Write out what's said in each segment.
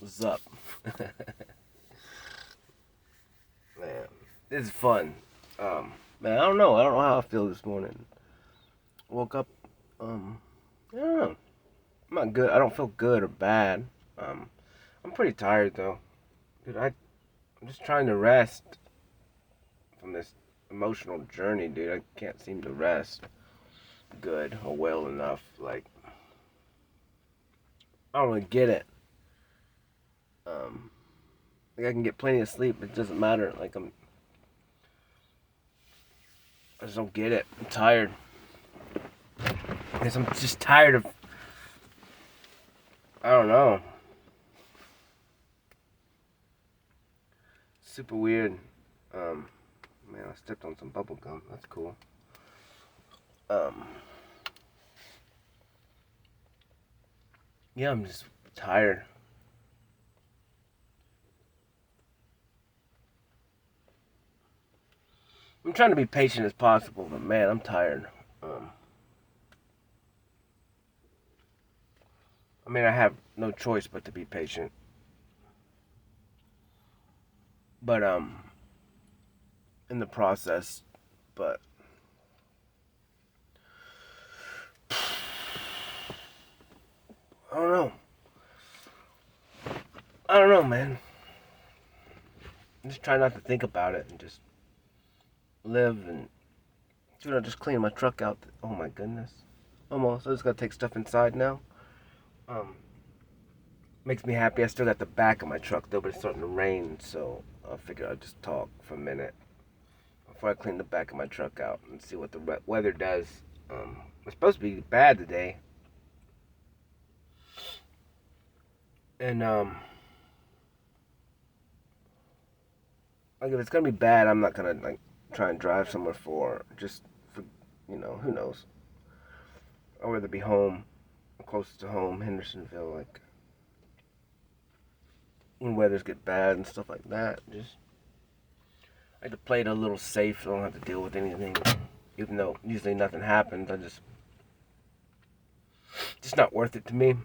What's up? Man, this is fun. Man, I don't know. I don't know how I feel this morning. Woke up, I don't know. I'm not good. I don't feel good or bad. Um, I'm pretty tired though. Dude, I'm just trying to rest from this emotional journey, dude. I can't seem to rest good or well enough. Like, I don't really get it. Um, like I can get plenty of sleep, but it doesn't matter. Like I just don't get it. I'm tired. Because I'm just tired of, I don't know. Super weird. Um, Man, I stepped on some bubble gum. That's cool. Um, yeah, I'm just tired. I'm trying to be patient as possible, but man, I'm tired. Um, I mean, I have no choice but to be patient. But in the process, but I don't know. I don't know, man. I'm just trying not to think about it and just live and dude, I just cleaned my truck out. Oh my goodness. Almost. I just gotta take stuff inside now. Um, Makes me happy. I still got the back of my truck though, but it's starting to rain, so I figured I'd just talk for a minute before I clean the back of my truck out and see what the weather does. It's supposed to be bad today, and like if it's gonna be bad, I'm not gonna like try and drive somewhere for who knows. I'd rather be home, close to home, Hendersonville, like when weathers get bad and stuff like that. Just I like to play it a little safe, so I don't have to deal with anything. Even though usually nothing happens, just not worth it to me.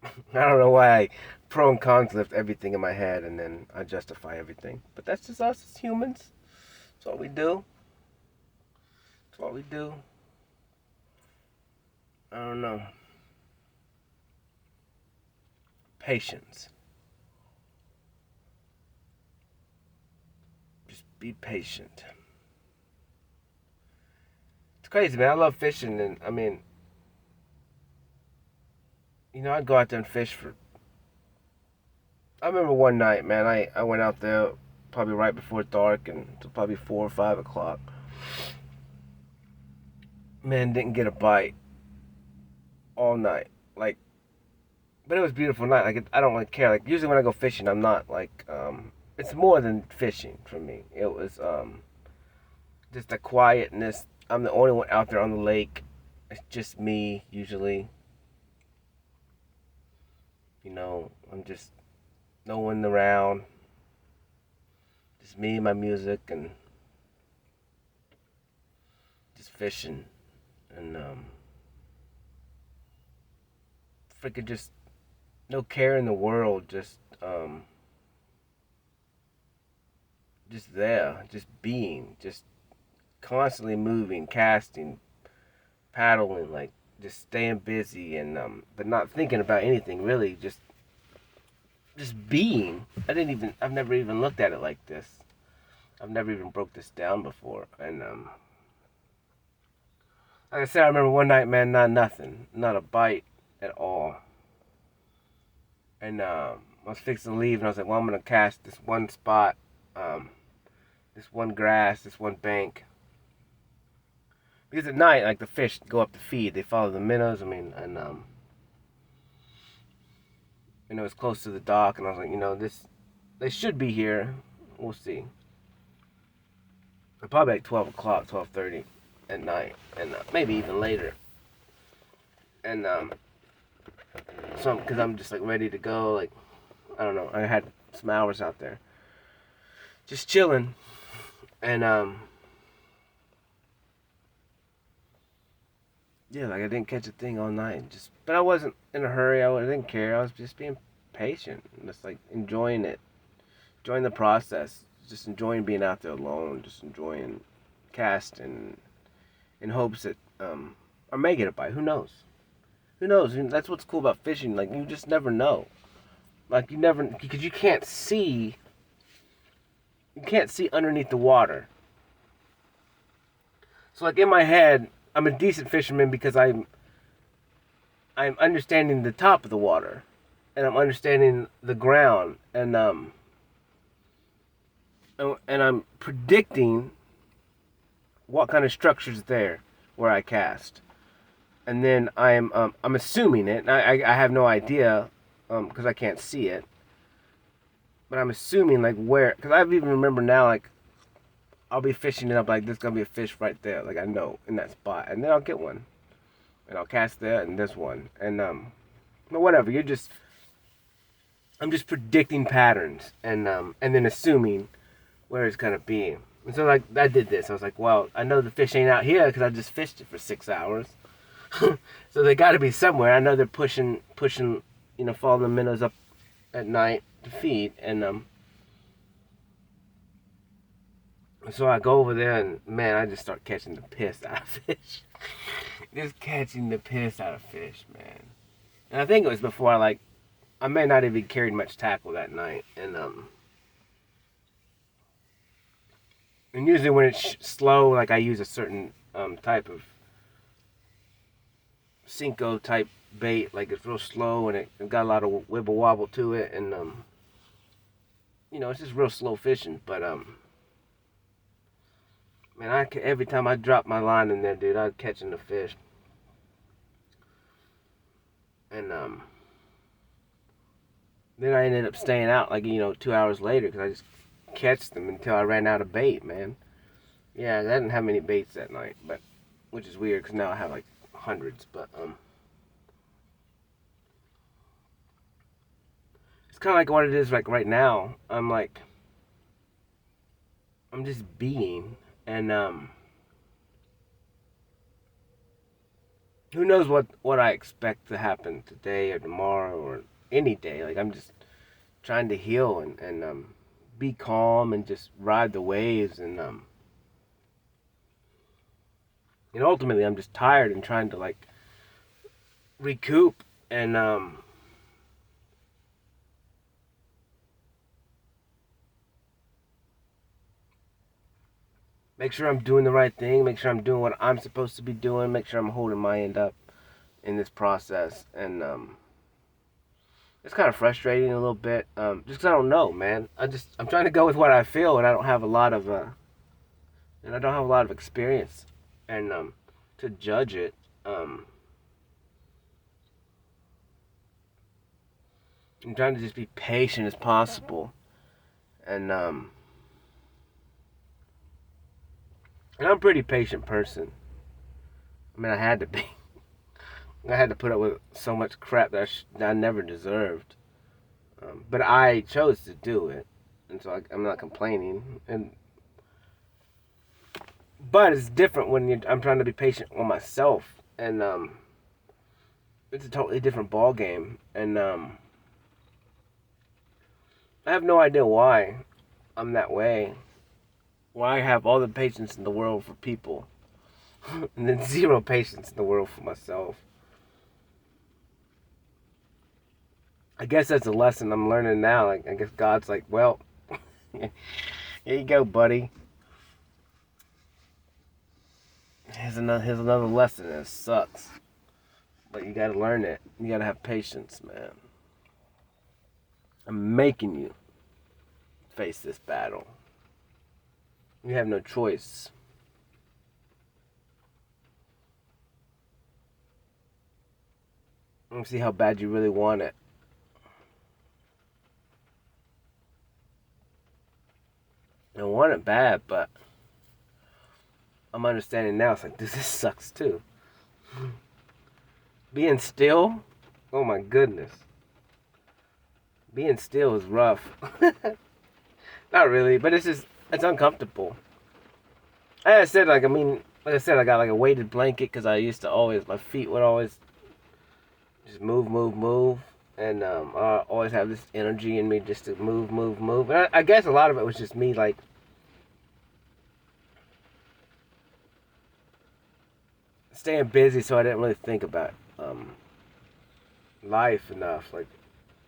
I don't know why I pro and cons lift everything in my head and then I justify everything. But that's just us as humans. That's all we do. That's all we do. I don't know. Patience. Just be patient. It's crazy, man. I love fishing, and I mean, I'd go out there and fish for. I remember one night, man. I went out there probably right before dark and to probably 4 or 5 o'clock. Man, didn't get a bite all night. Like, but it was a beautiful night. Like, I don't really care. Like, usually when I go fishing, I'm not like, it's more than fishing for me. It was just the quietness. I'm the only one out there on the lake. It's just me usually. I'm just no one around. Just me and my music and just fishing and freaking just no care in the world. Just there, just being, just constantly moving, casting, paddling, like just staying busy and but not thinking about anything really. Just being. I've never even looked at it like this. I've never even broke this down before. And like I said, I remember one night, man, not nothing, not a bite at all. And I was fixing to leave, and I was like, well, I'm gonna cast this one spot, um, this one grass, this one bank. Because at night, like the fish go up to feed, they follow the minnows. I mean, and it's close to the dock, and I was like, they should be here. We'll see. Probably like 12 o'clock, 12:30 at night, and maybe even later. And because I'm just like ready to go. Like, I don't know. I had some hours out there, just chilling, and yeah, like I didn't catch a thing all night. But I wasn't in a hurry. I didn't care. I was just being patient, and just like enjoying it, enjoying the process, just enjoying being out there alone, just enjoying casting, in hopes that or making it by. Who knows? Who knows? And that's what's cool about fishing. Like you just never know. Like you never, because you can't see. You can't see underneath the water. So like in my head, I'm a decent fisherman because I'm understanding the top of the water, and I'm understanding the ground, and I'm predicting what kind of structure's there where I cast, and then I'm assuming it. And I have no idea because I can't see it, but I'm assuming like where, because I even remember now like I'll be fishing and I'm like, there's gonna be a fish right there, like I know in that spot, and then I'll get one, and I'll cast there and this one, and but whatever. I'm just predicting patterns, and then assuming where it's gonna be. And so like I did this. I was like, well, I know the fish ain't out here because I just fished it for 6 hours. So they got to be somewhere. I know they're pushing, following the minnows up at night to feed, and so I go over there, and man, I just start catching the piss out of fish. Just catching the piss out of fish, man. And I think it was before I may not even carried much tackle that night, and usually when it's slow, like I use a certain type of Cinco type bait, like it's real slow and it got a lot of wibble wobble to it, and it's just real slow fishing. But man, every time I drop my line in there, dude, I'm catching the fish, and then I ended up staying out 2 hours later because I just catch them until I ran out of bait, man. Yeah, I didn't have many baits that night, but which is weird because now I have like hundreds. But it's kind of like what it is like right now. I'm just being, and who knows what I expect to happen today or tomorrow or any day. Like I'm just trying to heal and be calm and just ride the waves, and ultimately I'm just tired and trying to recoup, and make sure I'm doing the right thing, make sure I'm doing what I'm supposed to be doing, make sure I'm holding my end up in this process. And it's kind of frustrating a little bit, just because I don't know, man. I'm trying to go with what I feel, and I don't have a lot of experience, and to judge it. I'm trying to just be patient as possible, and I'm a pretty patient person. I mean, I had to be. I had to put up with so much crap that I never deserved, but I chose to do it, and so I'm not complaining. But it's different when I'm trying to be patient on myself, and it's a totally different ball game, and I have no idea why I'm that way. Why I have all the patience in the world for people, and then zero patience in the world for myself. I guess that's a lesson I'm learning now. I guess God's like, well, here you go, buddy. Here's another lesson. It sucks, but you gotta learn it. You gotta have patience, man. I'm making you face this battle. You have no choice. Let's see how bad you really want it. I want it bad, but I'm understanding now. It's like, this sucks too. Being still, oh my goodness. Being still is rough. Not really, but it's uncomfortable. As I said, like I said, I got like a weighted blanket because I used to always, my feet would always just move. And I always have this energy in me just to move. And I guess a lot of it was just me, like, staying busy, so I didn't really think about life enough, like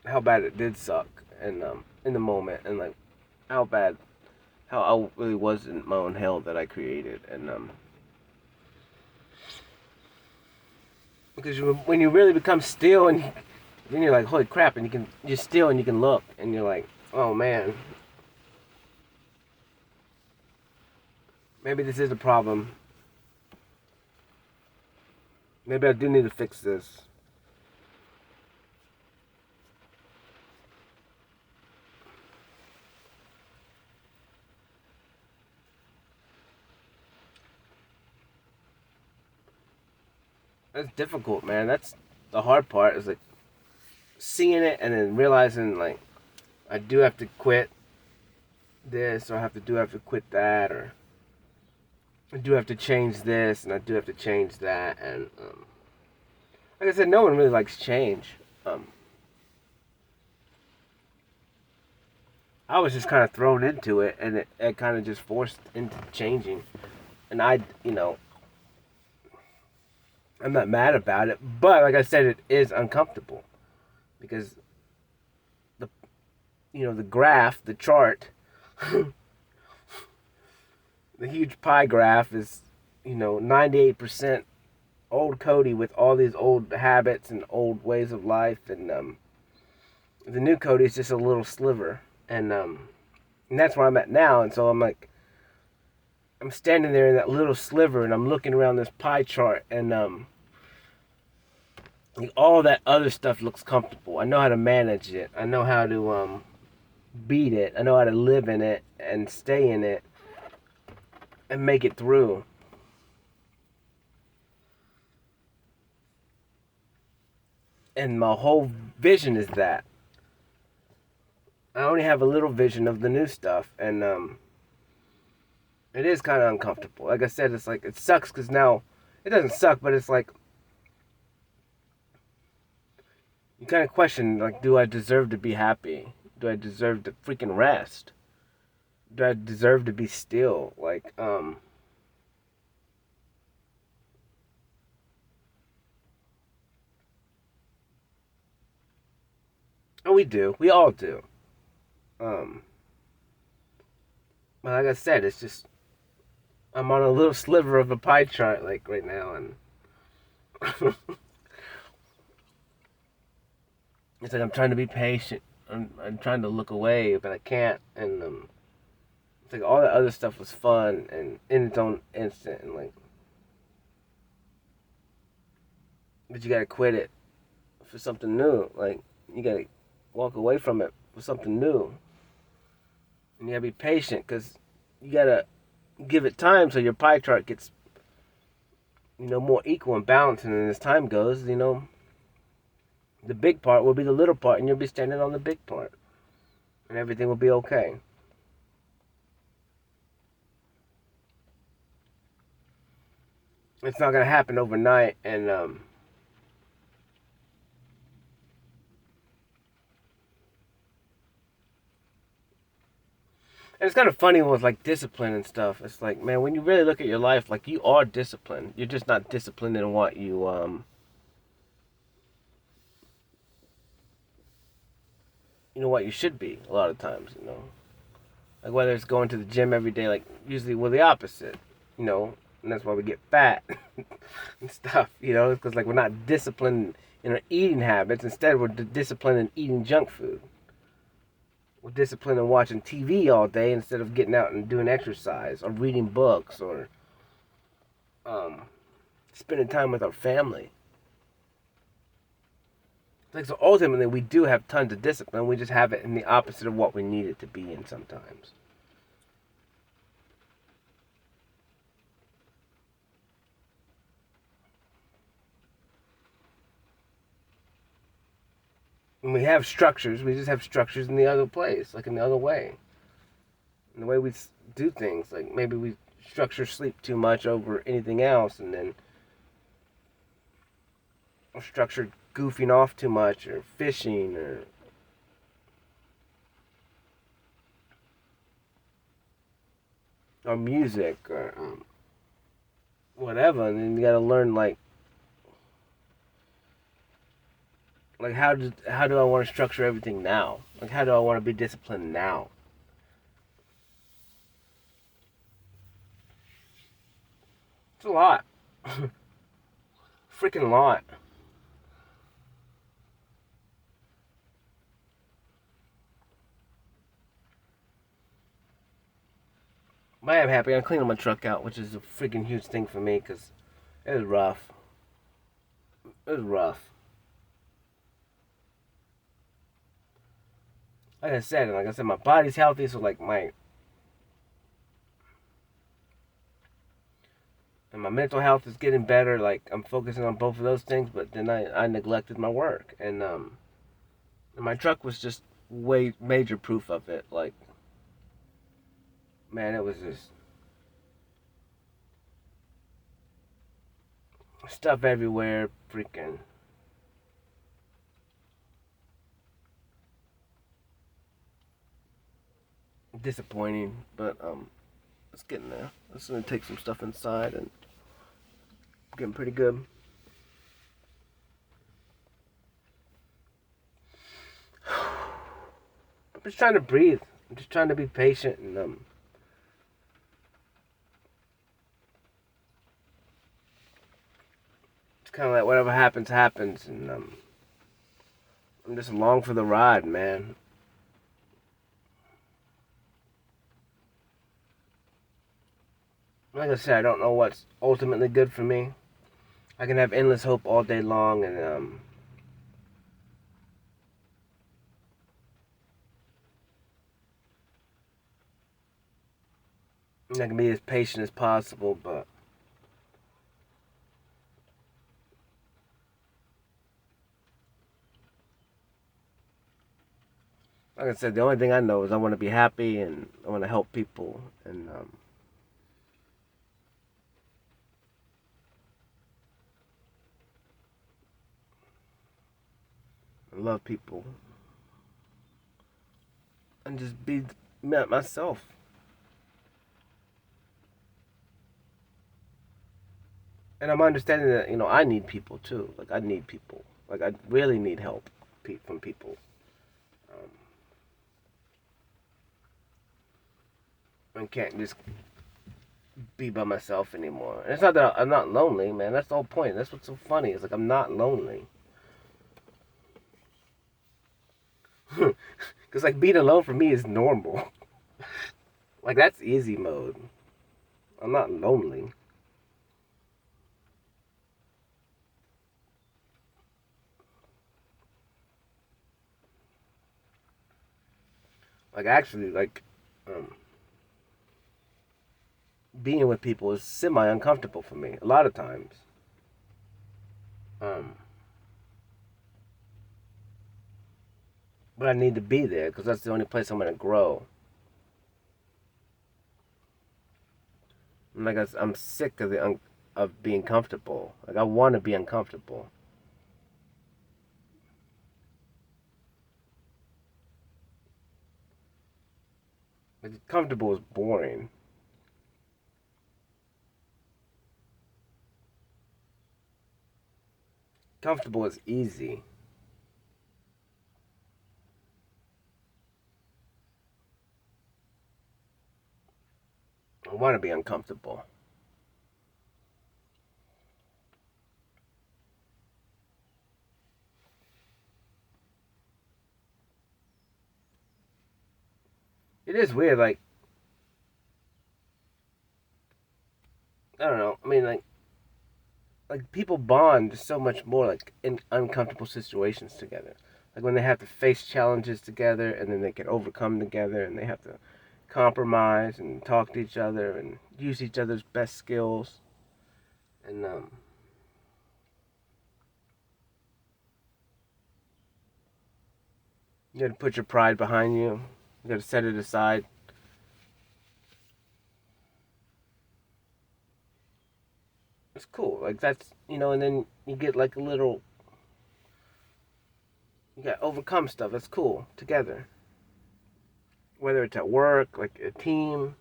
how bad it did suck, and in the moment, and like how bad, how I really was in my own hell that I created, and because when you really become still, and then you're like, holy crap, and you're still and you can look, and you're like, oh man, maybe this is a problem. Maybe I do need to fix this. That's difficult, man. That's the hard part, is like seeing it and then realizing, like, I do have to quit this, or I do have to quit that, or I do have to change this, and I do have to change that, and like I said, no one really likes change. I was just kind of thrown into it, and it kind of just forced into changing, and I'm not mad about it, but like I said, it is uncomfortable, because the graph, the chart, the huge pie graph is 98% old Cody with all these old habits and old ways of life, and the new Cody is just a little sliver, and that's where I'm at now. And so I'm standing there in that little sliver, and I'm looking around this pie chart, and all that other stuff looks comfortable. I know how to manage it. I know how to beat it. I know how to live in it and stay in it and make it through. And my whole vision is that. I only have a little vision of the new stuff, and it is kind of uncomfortable. Like I said, it's like, it sucks because now, it doesn't suck, but it's like, you kind of question, like, do I deserve to be happy? Do I deserve to freaking rest? Do I deserve to be still? Like, and we do. We all do. Um, but like I said, it's just, I'm on a little sliver of a pie chart, like, right now, and it's like I'm trying to be patient. I'm trying to look away, but I can't, and it's like all the other stuff was fun and in its own instant, and like, but you gotta quit it for something new. Like, you gotta walk away from it for something new, and you gotta be patient, because you gotta give it time so your pie chart gets more equal and balanced, and as time goes, the big part will be the little part, and you'll be standing on the big part, and everything will be okay. It's not gonna happen overnight, and it's kind of funny with like discipline and stuff. It's like, man, when you really look at your life, like, you are disciplined. You're just not disciplined in what what you should be a lot of times. Like, whether it's going to the gym every day, like, usually we're the opposite. And that's why we get fat and stuff. Because, like, we're not disciplined in our eating habits. Instead, we're disciplined in eating junk food. We're disciplined in watching TV all day instead of getting out and doing exercise or reading books or um, spending time with our family. Like, so ultimately, we do have tons of discipline. We just have it in the opposite of what we need it to be in sometimes. And we have structures. We just have structures in the other place, like in the other way. In the way we do things. Like, maybe we structure sleep too much over anything else, and then structure goofing off too much, or fishing, or music, or whatever. And then you gotta learn like how do I want to structure everything now? Like how do I want to be disciplined now? It's a lot, freaking lot. But I am happy. I'm cleaning my truck out, which is a freaking huge thing for me because it was rough. It was rough. Like I said, my body's healthy, so like my mental health is getting better. Like I'm focusing on both of those things, but then I neglected my work, and my truck was just way major proof of it. Like, man, it was just stuff everywhere, freaking disappointing. But it's getting there. It's gonna take some stuff inside and getting pretty good. I'm just trying to breathe. I'm just trying to be patient and it's kind of like whatever happens, happens, and I'm just along for the ride, man. Like I said, I don't know what's ultimately good for me. I can have endless hope all day long, and I can be as patient as possible, but like I said, the only thing I know is I want to be happy and I want to help people and love people and just be myself. And I'm understanding that I need people too. Like I need people. Like I really need help from people. Um, I can't just be by myself anymore. And it's not that I'm not lonely, man. That's the whole point. That's what's so funny. It's like I'm not lonely. Because like being alone for me is normal. Like that's easy mode. I'm not lonely. Like actually, like being with people is semi uncomfortable for me a lot of times. Um, but I need to be there because that's the only place I'm gonna grow. And like I'm sick of of being comfortable. Like I want to be uncomfortable. Like comfortable is boring. Comfortable is easy. I want to be uncomfortable. It is weird. Like I don't know. I mean, like people bond so much more like in uncomfortable situations together. Like when they have to face challenges together and then they can overcome together and they have to compromise and talk to each other and use each other's best skills and you got to put your pride behind you. You got to set it aside. It's cool. Like that's and then you get like a little. You got overcome stuff. That's cool together. Whether it's at work, like a team,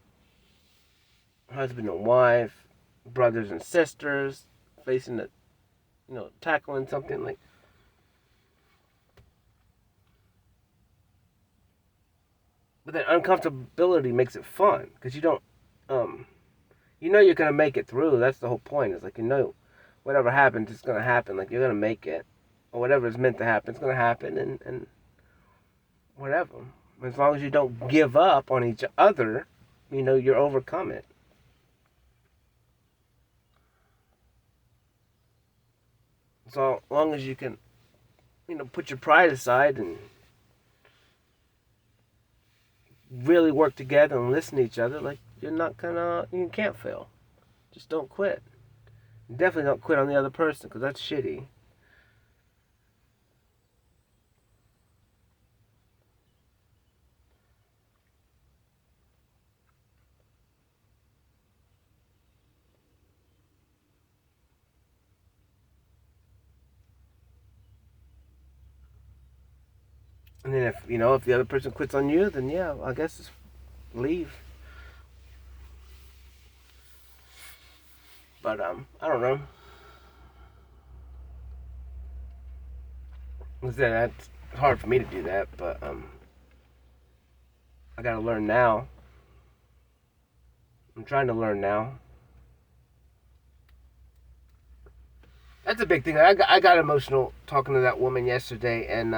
husband and wife, brothers and sisters, facing the, tackling something like. But then uncomfortability makes it fun because you don't, you're gonna make it through. That's the whole point. It's like whatever happens, it's gonna happen. Like you're gonna make it, or whatever is meant to happen, it's gonna happen, and whatever. As long as you don't give up on each other, you're overcome it. So as long as you can, put your pride aside and really work together and listen to each other, like you can't fail. Just don't quit. Definitely don't quit on the other person because that's shitty. And then if the other person quits on you, then yeah, I guess just leave. But I don't know. That's hard for me to do that, but I gotta learn now. I'm trying to learn now. That's a big thing. I got emotional talking to that woman yesterday, and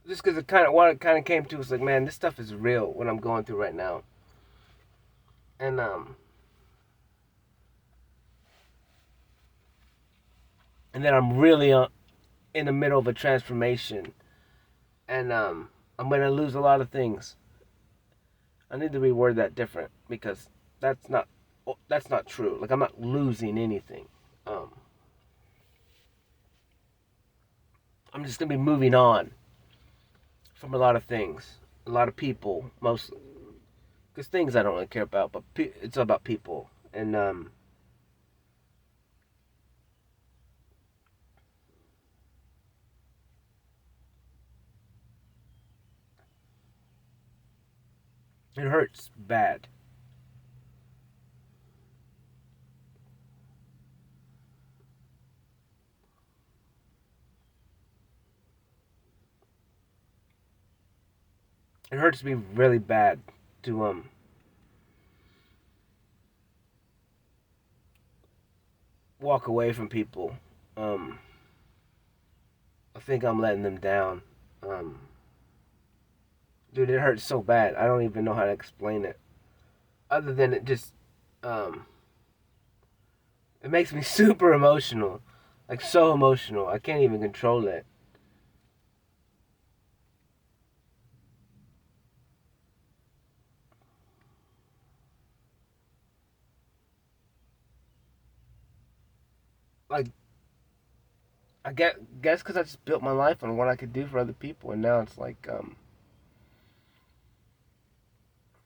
just because what it kind of came to was like, man, this stuff is real. What I'm going through right now, and then I'm really in the middle of a transformation, and I'm gonna lose a lot of things. I need to reword that different because that's not true. Like I'm not losing anything. Um, I'm just gonna be moving on from a lot of things, a lot of people, mostly. Because things I don't really care about, but it's all about people, and it hurts bad. It hurts me really bad to walk away from people. Um, I think I'm letting them down. Um, Dude, it hurts so bad. I don't even know how to explain it. Other than it just, um, it makes me super emotional, like so emotional. I can't even control it. Like I guess because I just built my life on what I could do for other people, and now it's like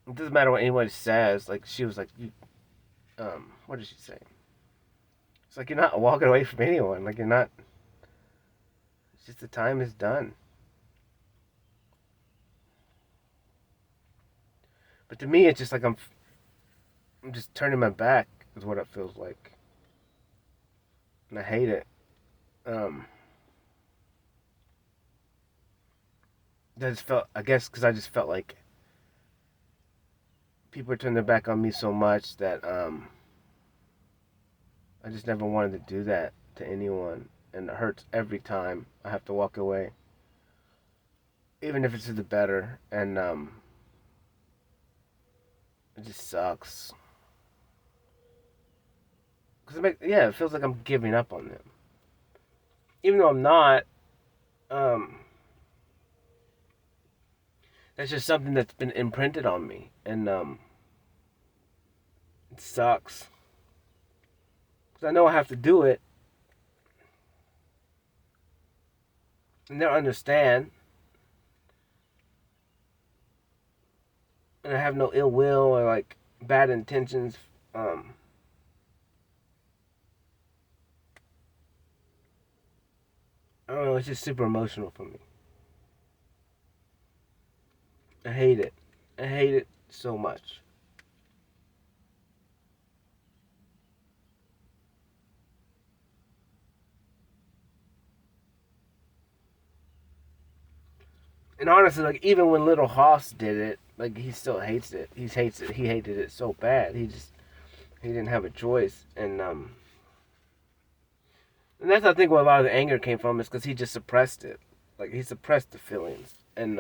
it doesn't matter what anyone says. Like she was like, what did she say? It's like you're not walking away from anyone. Like you're not. It's just the time is done. But to me, it's just like I'm just turning my back. Is what it feels like, and I hate it. Um, I just felt. I guess because I just felt like people are turning their back on me so much that I just never wanted to do that to anyone, and it hurts every time I have to walk away, even if it's to the better, and it just sucks. Cause it feels like I'm giving up on them, even though I'm not. Um, that's just something that's been imprinted on me, and it sucks. Cause I know I have to do it, and they'll understand. and I have no ill will or like bad intentions. Um, I don't know. It's just super emotional for me. I hate it. I hate it so much. And honestly, like even when Little Hoss did it, like he still hates it. He hates it. He hated it so bad. He didn't have a choice. And that's I think where a lot of the anger came from is because he just suppressed it. Like he suppressed the feelings, and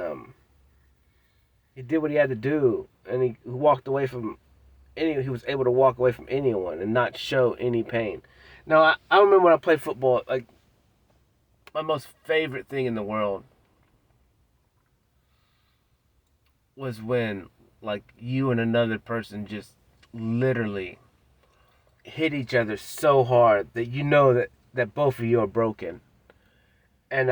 he did what he had to do, and he walked away from any. He was able to walk away from anyone and not show any pain. Now I remember when I played football, like my most favorite thing in the world was when like you and another person just literally hit each other so hard that you know that both of you are broken, and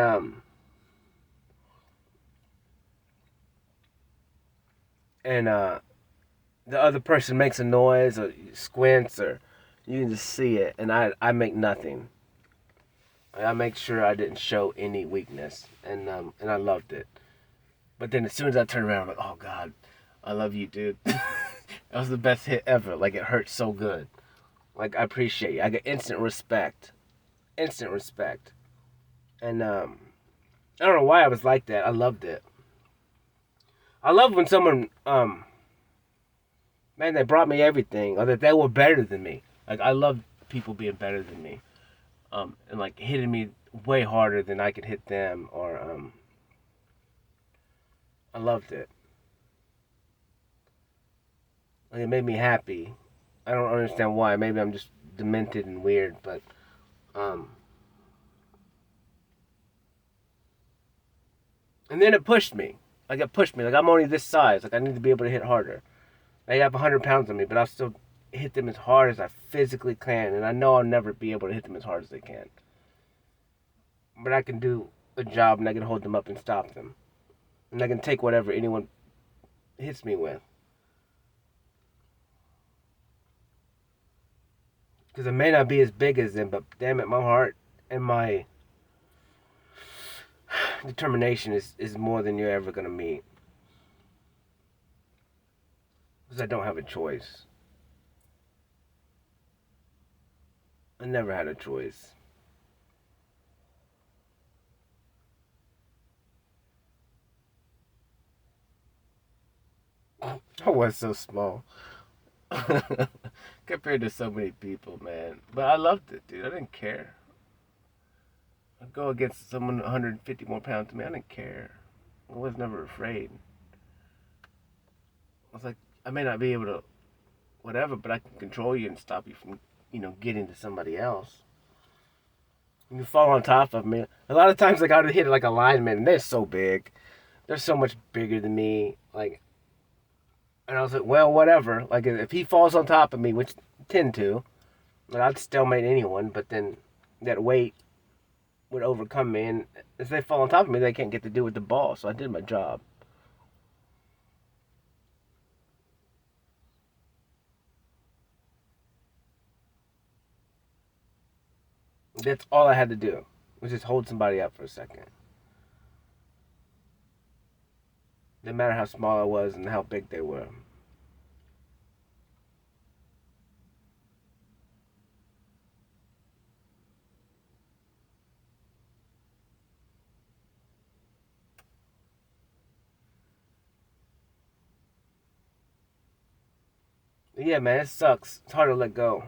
and the other person makes a noise or squints or you can just see it, and I make nothing. I make sure I didn't show any weakness, and I loved it. But then as soon as I turned around, I'm like, oh God, I love you, dude. That was the best hit ever. Like it hurt so good. Like I appreciate you. I get instant respect, and I don't know why I was like that. I loved it. I love when someone man, they brought me everything, or that they were better than me. Like I love people being better than me, and like hitting me way harder than I could hit them, or I loved it. Like it made me happy. I don't understand why. Maybe I'm just demented and weird, but um, and then it pushed me. Like it pushed me. Like I'm only this size. Like I need to be able to hit harder. They have 100 pounds on me, but I'll still hit them as hard as I physically can, and I know I'll never be able to hit them as hard as they can. But I can do a job, and I can hold them up and stop them, and I can take whatever anyone hits me with. Because I may not be as big as them, but damn it, my heart and my determination is more than you're ever gonna meet. Because I don't have a choice. I never had a choice. I was so small compared to so many people, man. But I loved it, dude. I didn't care. I'd go against someone 150 more pounds than me. I didn't care. I was never afraid. I was like, I may not be able to whatever, but I can control you and stop you from, getting to somebody else. You fall on top of me. A lot of times, like I would hit like a lineman, and they're so big. They're so much bigger than me. Like, and I was like, well, whatever. Like, if he falls on top of me, which tend to, like, I'd stalemate anyone. But then that weight would overcome me, and if they fall on top of me, they can't get to do with the ball. So I did my job. That's all I had to do was just hold somebody up for a second. No matter how small I was and how big they were. Yeah, man, it sucks. It's hard to let go.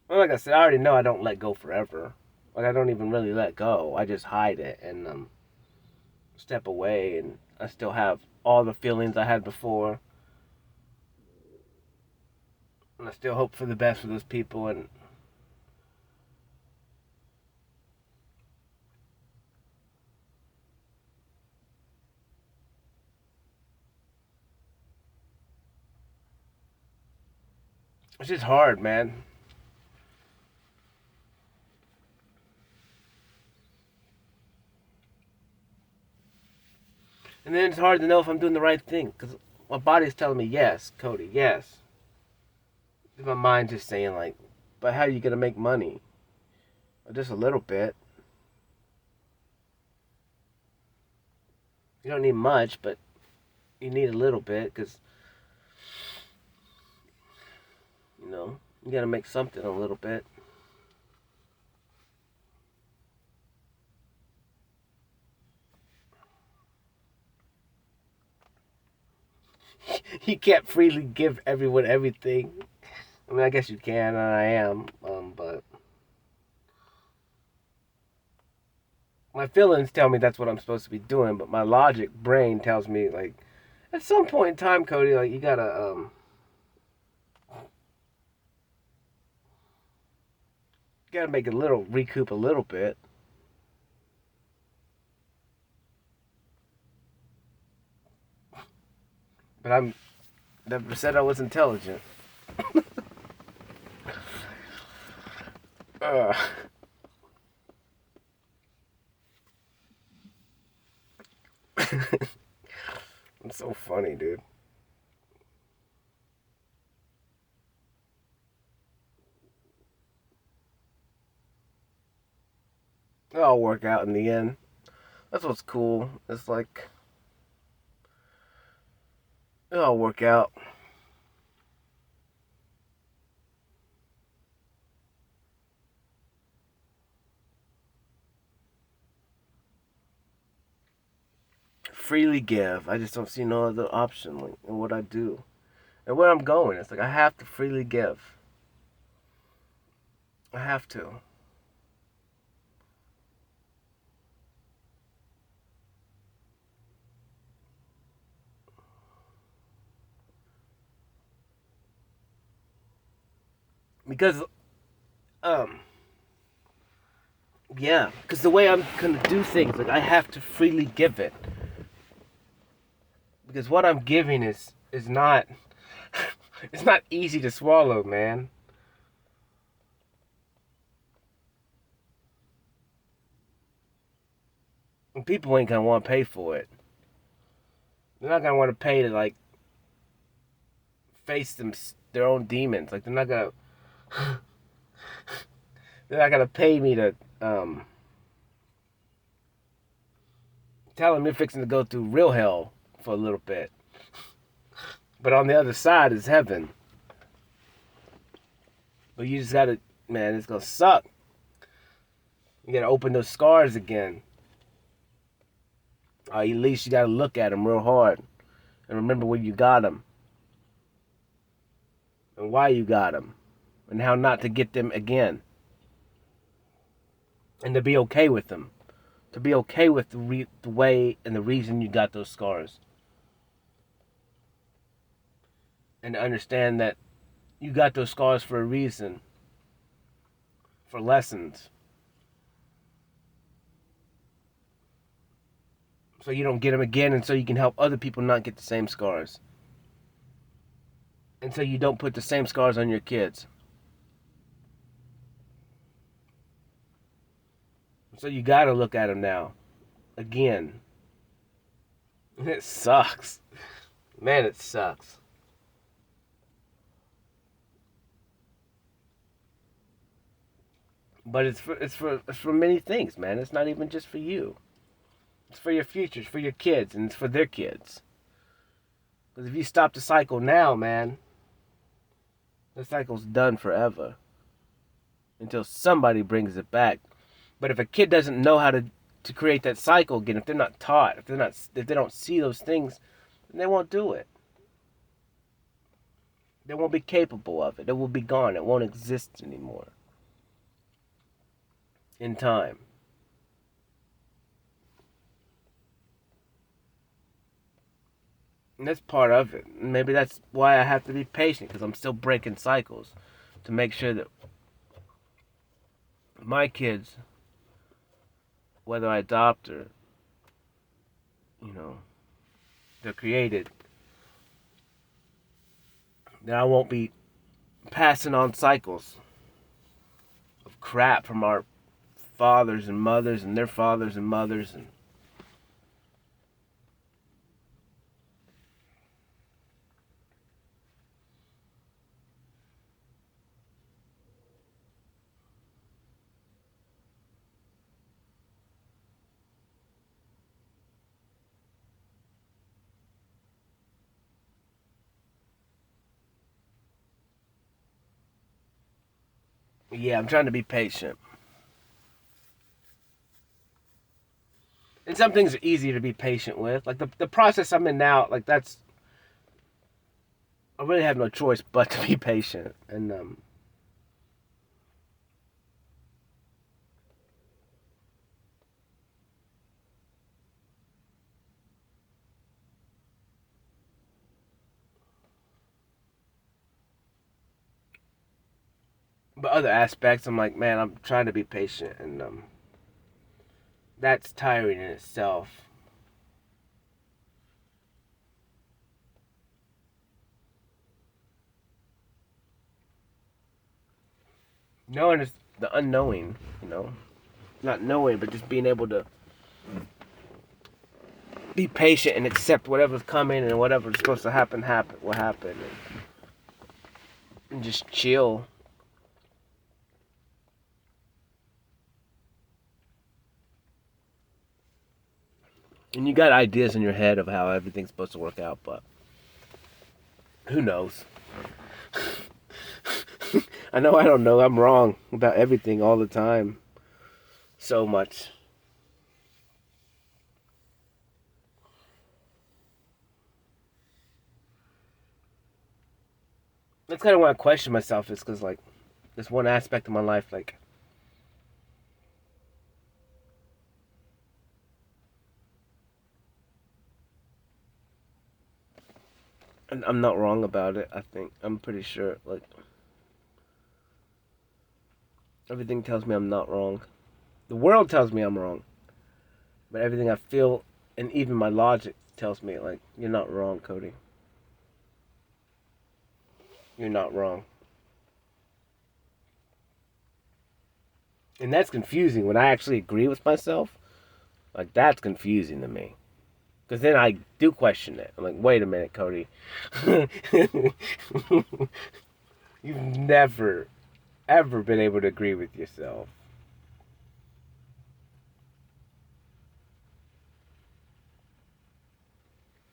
Well, like I said, I already know I don't let go forever. Like I don't even really let go. I just hide it and step away, and I still have all the feelings I had before, and I still hope for the best for those people. And it's just hard, man. And then it's hard to know if I'm doing the right thing because my body's telling me yes, Cody, yes. My mind's just saying like, but how are you gonna make money? Well, just a little bit. You don't need much, but you need a little bit because you gotta make something a little bit. You can't freely give everyone everything. I mean, I guess you can, and I am, but my feelings tell me that's what I'm supposed to be doing, but my logic brain tells me like, at some point in time, Cody, like you gotta make a little recoup a little bit. But I'm never said I was intelligent. uh, it's so funny, dude. It'll all work out in the end. That's what's cool. It's like it'll all work out. Freely give. I just don't see no other option like, in what I do and where I'm going. It's like I have to freely give. I have to. Because um yeah, because the way I'm gonna do things, like I have to freely give it. Because what I'm giving is not it's not easy to swallow, man. And people ain't gonna want to pay for it. They're not gonna want to pay to like face their own demons. Like they're not gonna pay me to tell them you're fixing to go through real hell for a little bit. But on the other side is heaven. But you just gotta, man, it's gonna suck. You gotta open those scars again. At least you gotta look at them real hard and remember where you got them and why you got them and how not to get them again. And to be okay with them. To be okay with the way and the reason you got those scars. And to understand that you got those scars for a reason. For lessons. So you don't get them again and so you can help other people not get the same scars. And so you don't put the same scars on your kids. So you gotta look at them now. Again. It sucks. Man, it sucks. But it's for many things, man. It's not even just for you. It's for your future, it's for your kids, and it's for their kids. Because if you stop the cycle now, man, the cycle's done forever. Until somebody brings it back. But if a kid doesn't know how to create that cycle again, if they're not taught, if they don't see those things, then they won't do it. They won't be capable of it. It will be gone. It won't exist anymore. In time. And that's part of it. Maybe that's why I have to be patient, because I'm still breaking cycles to make sure that my kids, whether I adopt or, they're created, that I won't be passing on cycles of crap from our fathers and mothers and their fathers and mothers. And Yeah, I'm trying to be patient. And some things are easier to be patient with. Like the process I'm in now, like that's I really have no choice but to be patient. And but other aspects, I'm like, man, I'm trying to be patient, and that's tiring in itself. Knowing is the unknowing, you know, not knowing, but just being able to be patient and accept whatever's coming and whatever's supposed to happen, will happen, and just chill. And you got ideas in your head of how everything's supposed to work out, but who knows? I know I don't know. I'm wrong about everything all the time. So much. That's kind of why I question myself, is because, like, there's one aspect of my life, like, and I'm not wrong about it, I think. I'm pretty sure, like, everything tells me I'm not wrong. The world tells me I'm wrong. But everything I feel, and even my logic, tells me, like, you're not wrong, Cody. You're not wrong. And that's confusing when I actually agree with myself. Like, that's confusing to me. Because then I do question it. I'm like, wait a minute, Cody. You've never, ever been able to agree with yourself.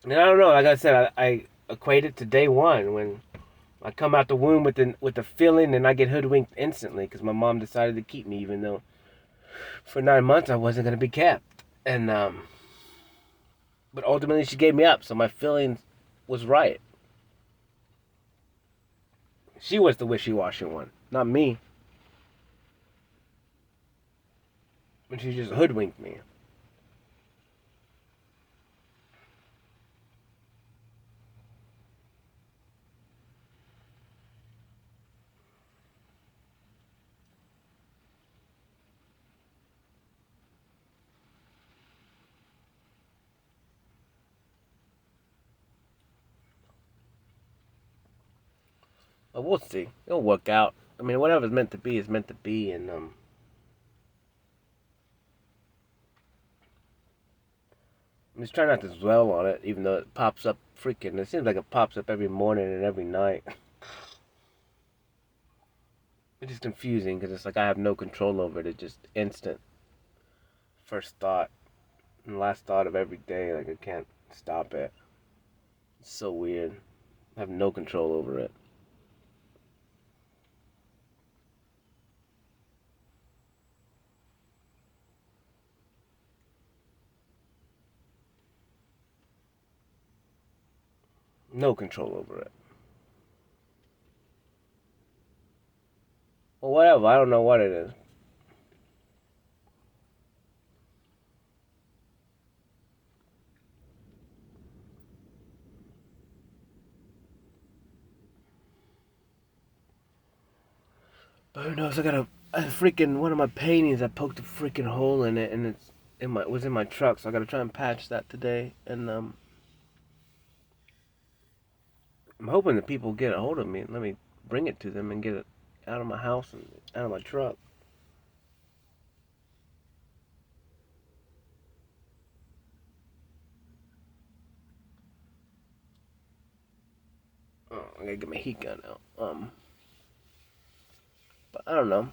And I don't know. Like I said, I equate it to day one when I come out the womb with the feeling, and I get hoodwinked instantly because my mom decided to keep me, even though for 9 months I wasn't going to be kept. And but ultimately she gave me up, so my feeling was right. She was the wishy-washy one, not me. And she just hoodwinked me. But we'll see. It'll work out. I mean, whatever's meant to be is meant to be, and I'm just trying not to dwell on it, even though it pops up freaking. It seems like it pops up every morning and every night. It's just confusing because it's like I have no control over it. It's just instant. First thought and last thought of every day. Like I can't stop it. It's so weird. I have no control over it. No control over it. Well, whatever. I don't know what it is. But who knows? I got a freaking one of my paintings. I poked a freaking hole in it, and it was in my truck. So I got to try and patch that today. And I'm hoping that people get a hold of me and let me bring it to them and get it out of my house and out of my truck. Oh, I gotta get my heat gun out. But I don't know.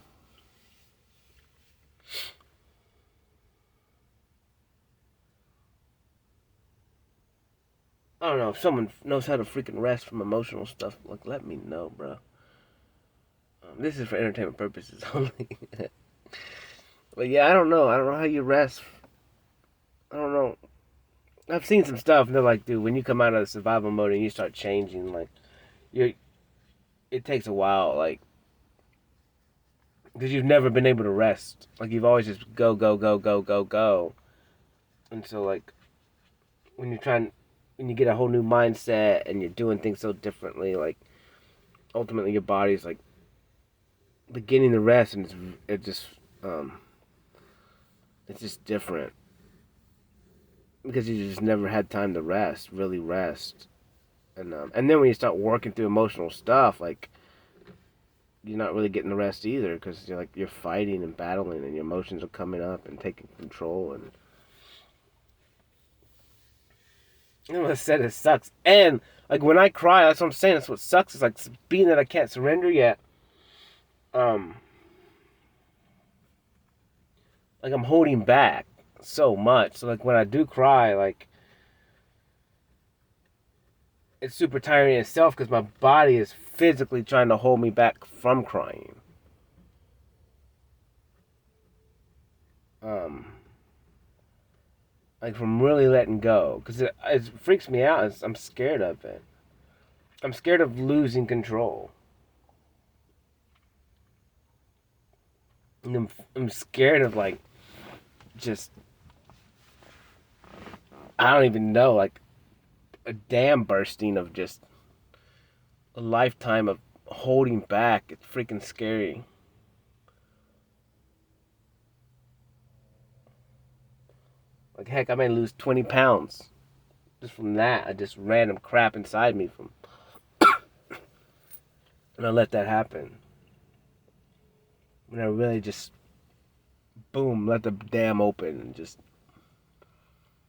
I don't know. If someone knows how to freaking rest from emotional stuff, like let me know, bro. This is for entertainment purposes only. But yeah, I don't know. I don't know how you rest. I don't know. I've seen some stuff, and they're like, dude, when you come out of the survival mode and you start changing, like, you it takes a while, like, because you've never been able to rest. Like, you've always just go, go, go, go, go, go. And so, like, when you're trying, when you get a whole new mindset and you're doing things so differently, like, ultimately your body's, like, beginning to rest, and it's just different. Because you just never had time to rest, really rest. And then when you start working through emotional stuff, like, you're not really getting the rest either, because you're fighting and battling, and your emotions are coming up and taking control. And you know, I said it sucks. And like when I cry, that's what I'm saying. That's what sucks. Is like being that I can't surrender yet. Like I'm holding back so much. So like when I do cry, like it's super tiring in itself because my body is physically trying to hold me back from crying. Like from really letting go, because it freaks me out. I'm scared of it. I'm scared of losing control. And I'm scared of like just I don't even know, like a dam bursting of just a lifetime of holding back. It's freaking scary. Like heck, I may lose 20 pounds just from that. I just random crap inside me from, and I let that happen. When I really just boom, let the dam open and just.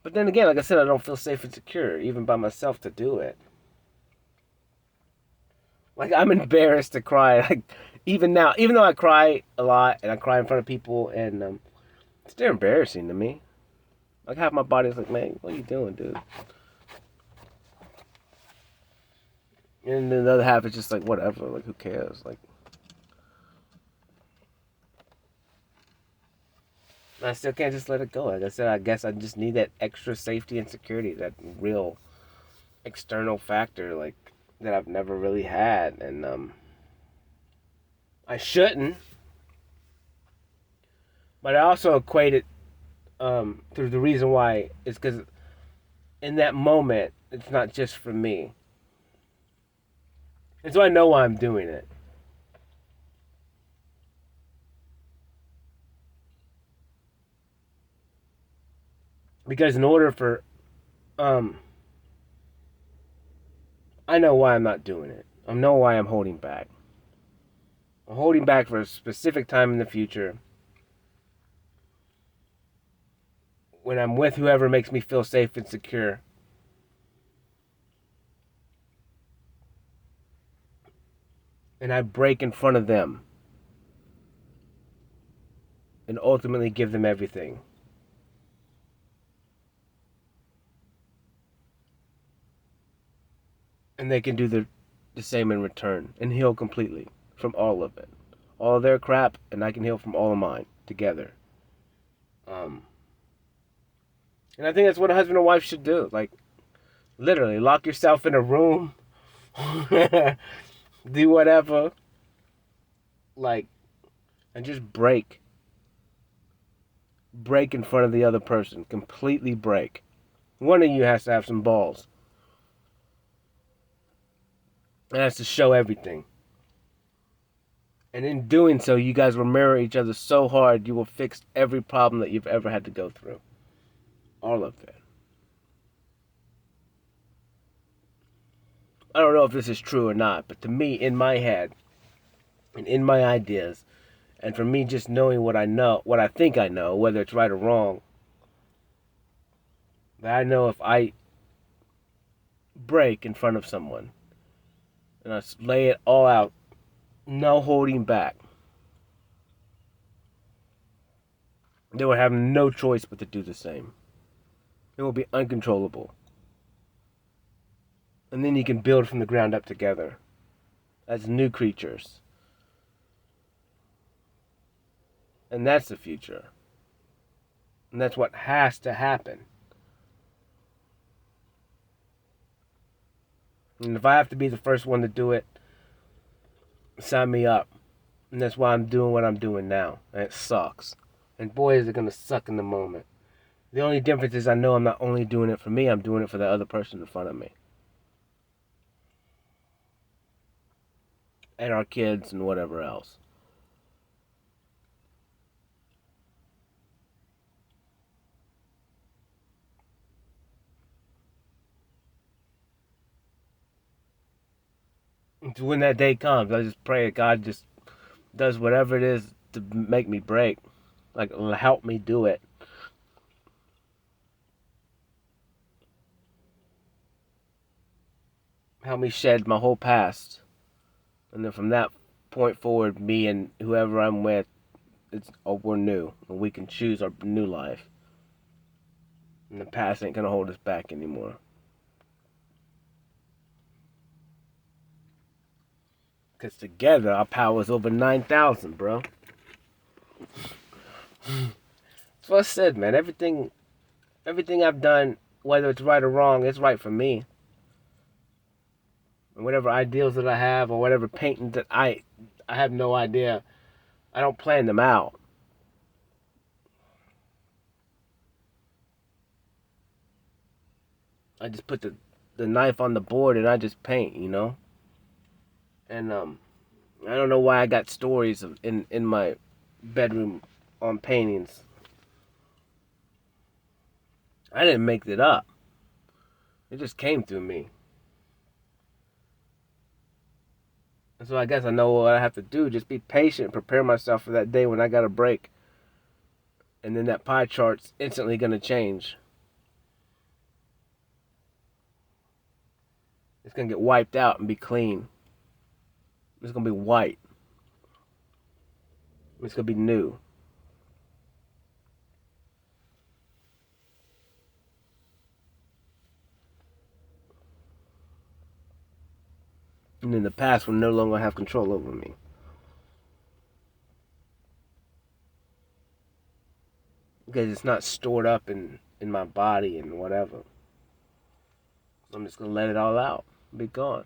But then again, like I said, I don't feel safe and secure even by myself to do it. Like I'm embarrassed to cry. Like even now, even though I cry a lot and I cry in front of people, and it's still embarrassing to me. Like half my body's like, man, what are you doing, dude? And then the other half is just like, whatever. Like who cares? Like I still can't just let it go. Like I said, I guess I just need that extra safety and security, that real external factor, like that I've never really had, and I shouldn't. But I also equate it through the reason why is because in that moment, it's not just for me. And so I know why I'm doing it. Because in order for, I know why I'm not doing it. I know why I'm holding back. I'm holding back for a specific time in the future when I'm with whoever makes me feel safe and secure. And I break in front of them and ultimately give them everything. And they can do the same in return and heal completely from all of it. All of their crap, and I can heal from all of mine together. And I think that's what a husband and wife should do. Like, literally, lock yourself in a room, do whatever, like, and just break. Break in front of the other person. Completely break. One of you has to have some balls. And has to show everything. And in doing so, you guys will mirror each other so hard, you will fix every problem that you've ever had to go through. All of it. I don't know if this is true or not, but to me, in my head, and in my ideas, and for me just knowing what I know, what I think I know, whether it's right or wrong, that I know if I break in front of someone, and I lay it all out, no holding back, they will have no choice but to do the same. It will be uncontrollable. And then you can build from the ground up together as new creatures. And that's the future. And that's what has to happen. And if I have to be the first one to do it, sign me up. And that's why I'm doing what I'm doing now. And it sucks. And boy, is it going to suck in the moment. The only difference is I know I'm not only doing it for me, I'm doing it for the other person in front of me. And our kids and whatever else. And when that day comes, I just pray that God just does whatever it is to make me break. Like, help me do it. Help me shed my whole past. And then from that point forward, me and whoever I'm with, we're new. And we can choose our new life. And the past ain't gonna hold us back anymore. Because together, our power is over 9,000, bro. That's what I said, man. Everything I've done, whether it's right or wrong, it's right for me. And whatever ideals that I have, or whatever painting that I have no idea. I don't plan them out. I just put the knife on the board and I just paint, you know? And I don't know why I got stories in my bedroom on paintings. I didn't make it up. It just came through me. And so I guess I know what I have to do. Just be patient, prepare myself for that day when I got a break. And then that pie chart's instantly going to change. It's going to get wiped out and be clean. It's going to be white. It's going to be new. And then the past will no longer have control over me. Because it's not stored up in my body and whatever. I'm just going to let it all out. Be gone.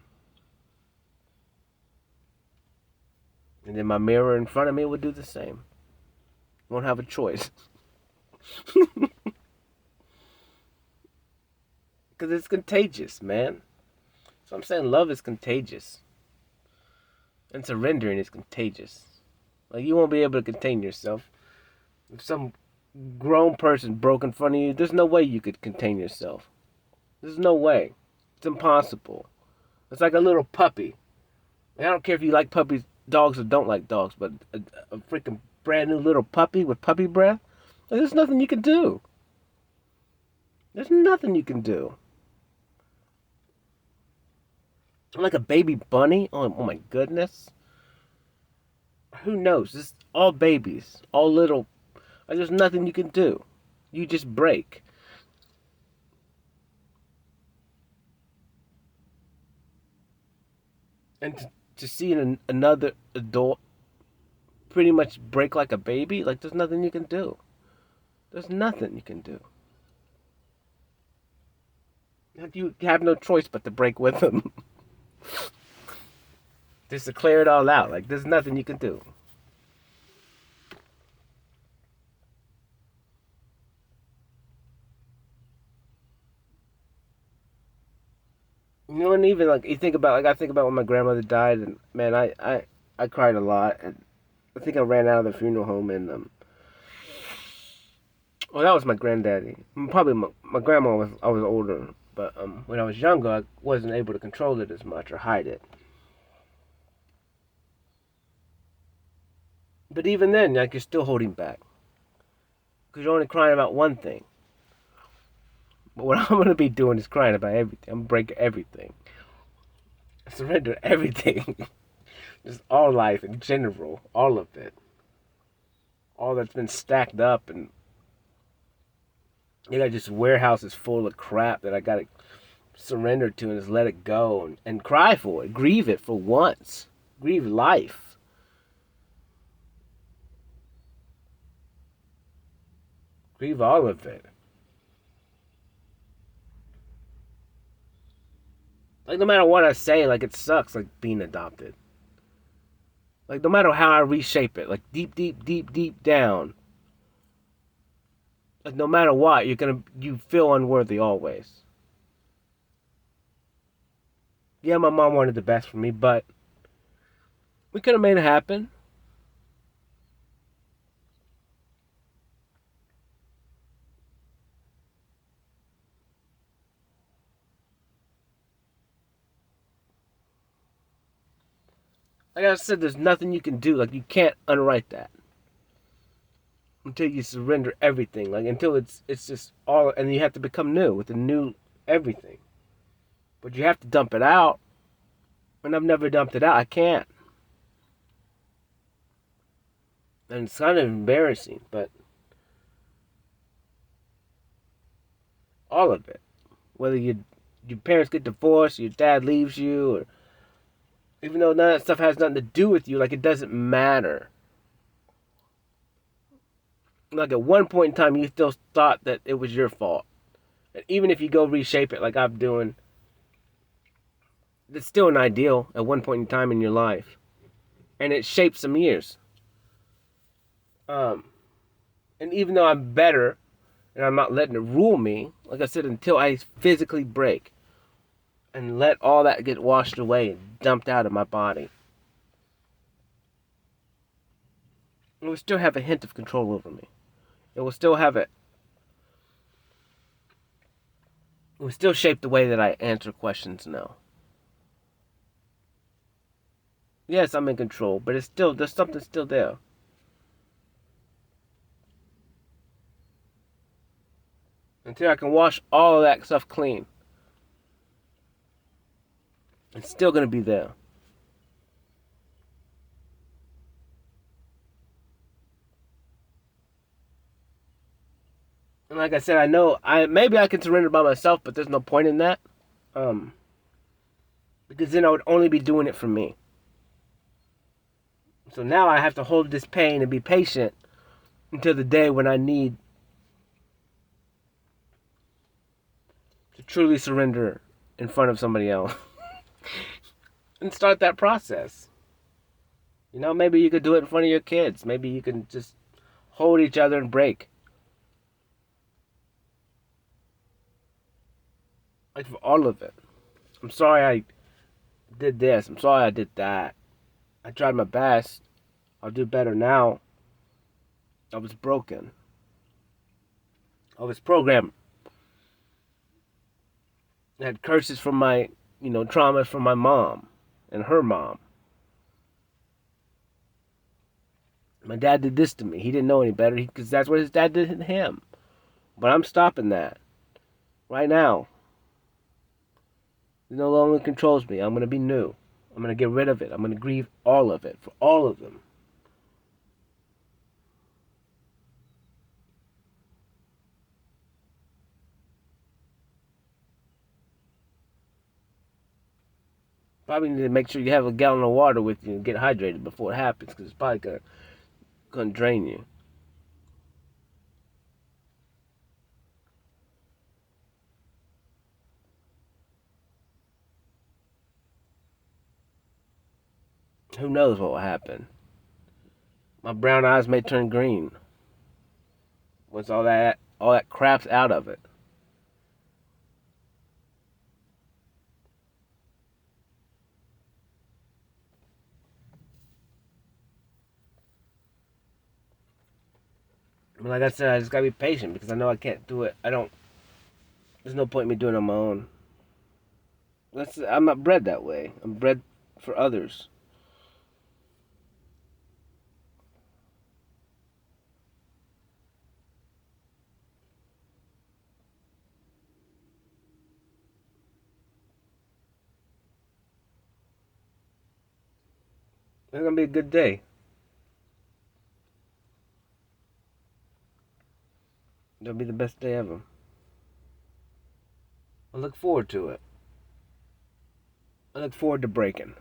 And then my mirror in front of me will do the same. Won't have a choice. Because it's contagious, man. So I'm saying love is contagious. And surrendering is contagious. Like, you won't be able to contain yourself. If some grown person broke in front of you, there's no way you could contain yourself. There's no way. It's impossible. It's like a little puppy. I don't care if you like puppies, dogs, or don't like dogs, but a freaking brand new little puppy with puppy breath, there's nothing you can do. There's nothing you can do. Like a baby bunny? Oh my goodness. Who knows? It's all babies. All little. There's nothing you can do. You just break. And to see another adult pretty much break like a baby, like, there's nothing you can do. There's nothing you can do. You have no choice but to break with them. Just to clear it all out. Like, there's nothing you can do. You know, and even, like, you think about, like, I think about when my grandmother died, and, man, I cried a lot, and I think I ran out of the funeral home, and, well, that was my granddaddy. Probably my grandma I was older, but, when I was younger, I wasn't able to control it as much or hide it. But even then, like, you're still holding back. Because you're only crying about one thing. But what I'm going to be doing is crying about everything. I'm going to break everything. Surrender everything. Just all life in general. All of it. All that's been stacked up. And you got just warehouses full of crap that I got to surrender to and just let it go. And cry for it. Grieve it for once. Grieve life. Grieve all of it. Like, no matter what I say, like, it sucks, like, being adopted. Like, no matter how I reshape it, like, deep, deep, deep, deep down. Like, no matter what, you feel unworthy always. Yeah, my mom wanted the best for me, but we could have made it happen. Like I said, there's nothing you can do. Like, you can't unwrite that until you surrender everything. Like, until it's just all, and you have to become new with a new everything. But you have to dump it out. And I've never dumped it out. I can't. And it's kind of embarrassing, but all of it. Whether your parents get divorced, your dad leaves you, or even though none of that stuff has nothing to do with you, like, it doesn't matter. Like, at one point in time, you still thought that it was your fault. And even if you go reshape it like I'm doing, it's still an ideal at one point in time in your life. And it shapes some years. And even though I'm better, and I'm not letting it rule me, like I said, until I physically break and let all that get washed away and dumped out of my body, it will still have a hint of control over me. It will still have it. It will still shape the way that I answer questions now. Yes, I'm in control, but it's still, there's something still there. Until I can wash all of that stuff clean, it's still going to be there. And like I said, I know maybe I can surrender by myself, but there's no point in that. Because then I would only be doing it for me. So now I have to hold this pain and be patient until the day when I need to truly surrender in front of somebody else. And start that process. You know, maybe you could do it in front of your kids. Maybe you can just hold each other and break. Like, for all of it. I'm sorry I did this. I'm sorry I did that. I tried my best. I'll do better now. I was broken. I was programmed. I had curses from my, traumas from my mom and her mom. My dad did this to me. He didn't know any better because that's what his dad did to him. But I'm stopping that right now. It no longer controls me. I'm going to be new. I'm going to get rid of it. I'm going to grieve all of it for all of them. Probably need to make sure you have a gallon of water with you and get hydrated before it happens because it's probably going to drain you. Who knows what will happen? My brown eyes may turn green once all that crap's out of it. I mean, like I said, I just gotta be patient because I know I can't do it. There's no point in me doing it on my own. I'm not bred that way. I'm bred for others. It's gonna be a good day. It'll be the best day ever. I look forward to it. I look forward to breaking.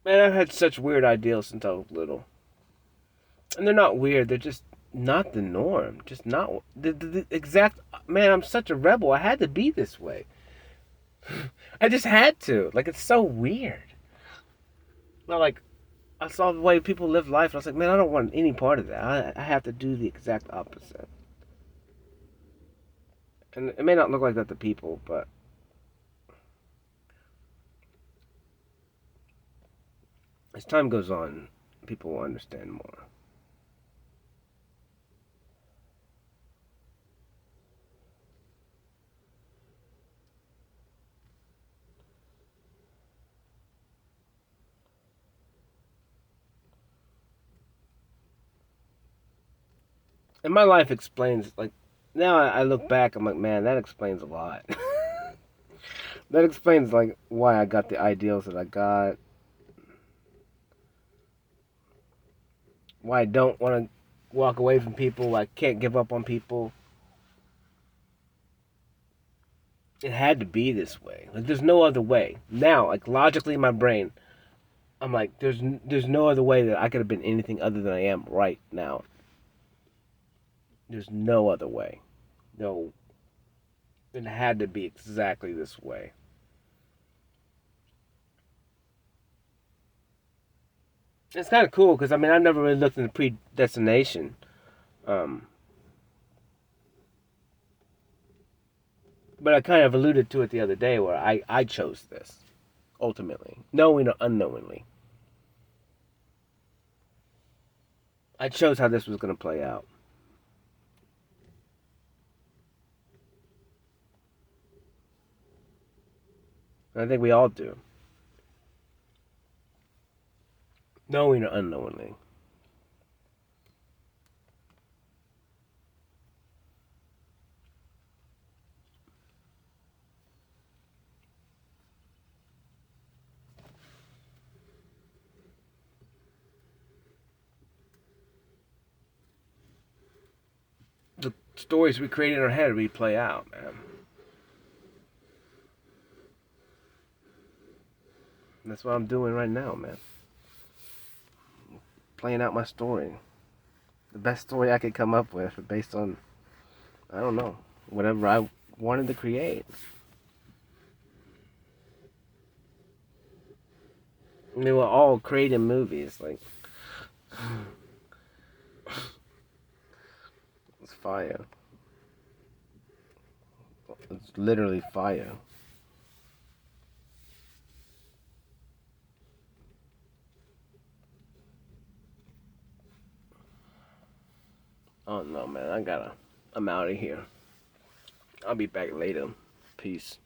Man, I've had such weird ideals since I was little. And they're not weird, they're just not the norm. Just not the exact. Man, I'm such a rebel. I had to be this way. I just had to. Like, it's so weird. Not like, I saw the way people live life, and I was like, man, I don't want any part of that. I have to do the exact opposite. And it may not look like that to people, but as time goes on, people will understand more. And my life explains, like, now I look back, I'm like, man, that explains a lot. That explains, like, why I got the ideals that I got, why I don't want to walk away from people, why I can't give up on people. It had to be this way. Like, there's no other way. Now, like, logically in my brain, I'm like, there's no other way that I could have been anything other than I am right now. There's no other way. No, it had to be exactly this way. It's kind of cool because I mean I've never really looked into predestination, um, but I kind of alluded to it the other day where I chose this ultimately, knowing or unknowingly. I chose how this was going to play out, and I think we all do, knowing or unknowingly. The stories we create in our head we play out, man. And that's what I'm doing right now, man. Playing out my story, the best story I could come up with, based on I don't know whatever I wanted to create. I mean, we're all creating movies. Like, it's fire. It's literally fire. Oh no, man. I'm out of here. I'll be back later. Peace.